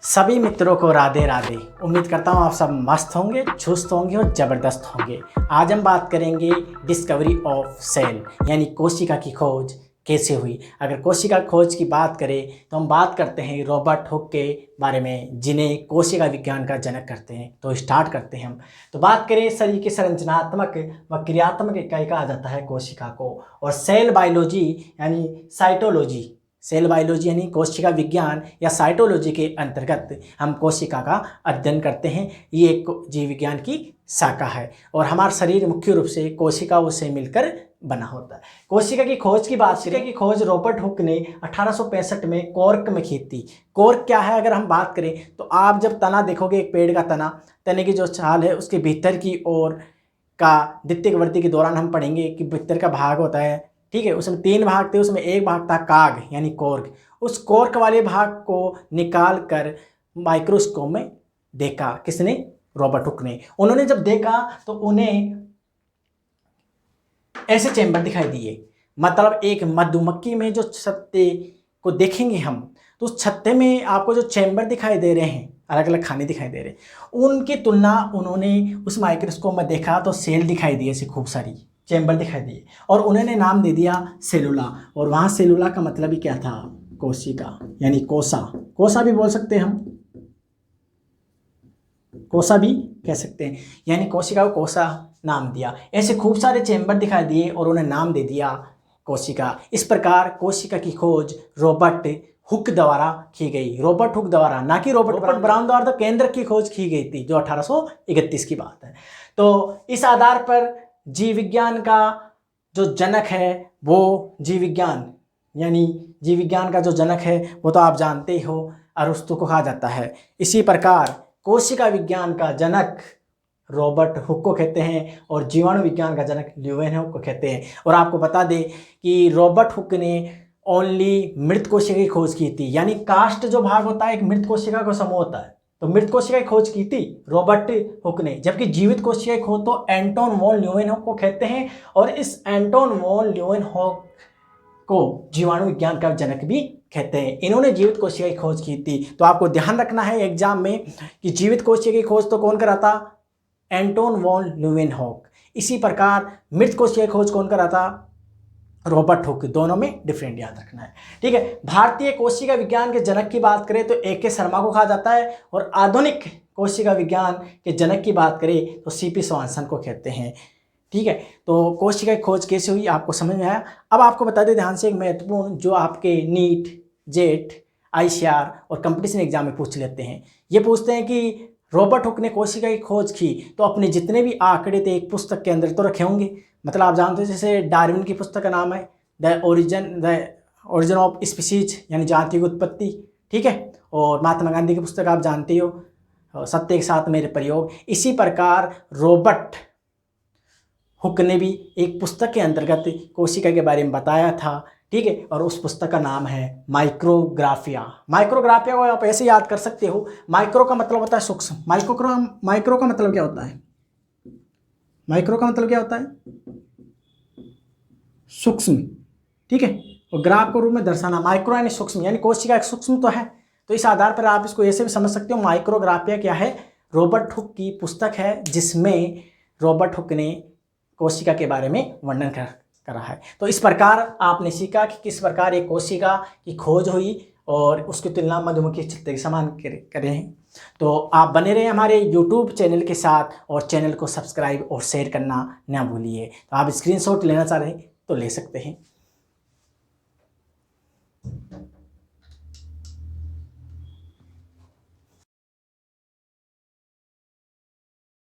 सभी मित्रों को राधे राधे। उम्मीद करता हूँ आप सब मस्त होंगे, चुस्त होंगे और ज़बरदस्त होंगे। आज हम बात करेंगे डिस्कवरी ऑफ सेल यानी कोशिका की खोज कैसे हुई। अगर कोशिका खोज की बात करें तो हम बात करते हैं रॉबर्ट हुक के बारे में, जिन्हें कोशिका विज्ञान का जनक करते हैं। तो स्टार्ट करते हैं हम। तो बात करें शरीर के संरचनात्मक व क्रियात्मक इकाई कहा जाता है कोशिका को, और सेल बायोलॉजी यानी साइटोलॉजी, सेल बायोलॉजी यानी कोशिका विज्ञान या साइटोलॉजी के अंतर्गत हम कोशिका का अध्ययन करते हैं। ये एक जीव विज्ञान की शाखा है और हमारा शरीर मुख्य रूप से कोशिकाओं से मिलकर बना होता है। कोशिका की खोज की बात करें, की खोज रॉबर्ट हुक ने 1865 में कॉर्क में की थी। कॉर्क क्या है अगर हम बात करें तो आप जब तना देखोगे, एक पेड़ का तना, तने की जो छाल है उसके भीतर की ओर का द्वितीयक वृद्धि के दौरान हम पढ़ेंगे कि भीतर का भाग होता है, ठीक है। उसमें 3 भाग थे, उसमें एक भाग था काग यानी कॉर्क। उस कॉर्क वाले भाग को निकाल कर माइक्रोस्कोप में देखा। किसने? रॉबर्ट हुक ने। उन्होंने जब देखा तो उन्हें ऐसे चैम्बर दिखाई दिए, मतलब एक मधुमक्खी में जो छत्ते को देखेंगे हम तो उस छत्ते में आपको जो चैम्बर दिखाई दे रहे हैं, अलग अलग खाने दिखाई दे रहे हैं, उनकी तुलना उन्होंने उस माइक्रोस्कोप में देखा तो सेल दिखाई दिए, ऐसी खूब सारी चैम्बर दिखाई दिए, और उन्होंने नाम दे दिया सेलुला। और वहाँ सेलुला का मतलब ही क्या था? कोशिका यानी कोसा। कोसा भी बोल सकते हैं हम, कोसा भी कह सकते हैं, यानी कोशिका को कोसा नाम दिया। ऐसे खूब सारे चैम्बर दिखाई दिए और उन्हें नाम दे दिया कोशिका। इस प्रकार कोशिका की खोज रॉबर्ट हुक द्वारा की गई। रॉबर्ट हुक द्वारा, ना कि रॉबर्ट ब्राउन द्वारा। तो केंद्र की खोज की गई थी, जो 1831 की बात है। तो इस आधार पर जीव विज्ञान का जो जनक है वो जीव विज्ञान का जो जनक है वो तो आप जानते ही हो, अरस्तु को कहा जाता है। इसी प्रकार कोशिका विज्ञान का जनक रॉबर्ट हुक को कहते हैं और जीवाणु विज्ञान का जनक ल्यूवेनहुक को कहते हैं। और आपको बता दें कि रॉबर्ट हुक ने ओनली मृत कोशिका की खोज की थी, यानी कास्ट जो भाग होता है एक मृत कोशिका का समूह होता है, तो मृत कोशिका की खोज की थी रॉबर्ट हुक ने। जबकि जीवित कोशिका की खोज तो एंटोन वॉन ल्यूवेनहुक को कहते हैं, और इस एंटोन वॉन ल्यूवेनहुक को जीवाणु विज्ञान का जनक भी कहते हैं। इन्होंने जीवित कोशिका की खोज की थी। तो आपको ध्यान रखना है एग्जाम में कि जीवित कोशिका की खोज तो कौन करा था? Anton van Leeuwenhoek. इसी प्रकार मृत कोशिका की खोज कौन करा था? Robert Hooke. दोनों में डिफरेंट याद रखना है, ठीक है। भारतीय कोशिका विज्ञान के जनक की बात करें तो ए के शर्मा को कहा जाता है, और आधुनिक कोशिका विज्ञान के जनक की बात करें तो सीपी स्वानसन को कहते हैं, ठीक है। तो कोशिका की खोज कैसे हुई आपको समझ में आया। अब आपको बता दें ध्यान से एक महत्वपूर्ण, जो आपके नीट, जेट, आईसीआर और कंपटीशन एग्जाम में पूछ लेते हैं। ये पूछते हैं कि रॉबर्ट हुक ने कोशिका की खोज की तो अपने जितने भी आंकड़े थे एक पुस्तक के अंदर तो रखे होंगे। मतलब आप जानते हो जैसे डार्विन की पुस्तक का नाम है द ओरिजिन ऑफ स्पीसीज यानी जाति की उत्पत्ति, ठीक है। और महात्मा गांधी की पुस्तक आप जानते हो, सत्य के साथ मेरे प्रयोग। इसी प्रकार रॉबर्ट हुक ने भी एक पुस्तक के अंतर्गत कोशिका के बारे में बताया था, ठीक है। और उस पुस्तक का नाम है माइक्रोग्राफिया। माइक्रोग्राफिया को आप ऐसे याद कर सकते हो, माइक्रो का मतलब होता है सूक्ष्म। माइक्रो का मतलब क्या होता है? माइक्रो का मतलब क्या होता है? सूक्ष्म, ठीक है। और ग्राफ को रूप में दर्शाना। माइक्रो यानी सूक्ष्म, यानी कोशिका एक सूक्ष्म तो है। तो इस आधार पर आप इसको ऐसे भी समझ सकते हो, माइक्रोग्राफिया क्या है? रॉबर्ट हुक की पुस्तक है जिसमें रॉबर्ट हुक ने कोशिका के बारे में वर्णन करा है। तो इस प्रकार आपने सीखा कि किस प्रकार एक कोशिका की खोज हुई और उसकी तुलना मधुमक्खी छत्ते के समान करें। तो आप बने रहे हमारे YouTube चैनल के साथ, और चैनल को सब्सक्राइब और शेयर करना ना भूलिए। तो आप स्क्रीनशॉट लेना चाह रहे हैं तो ले सकते हैं।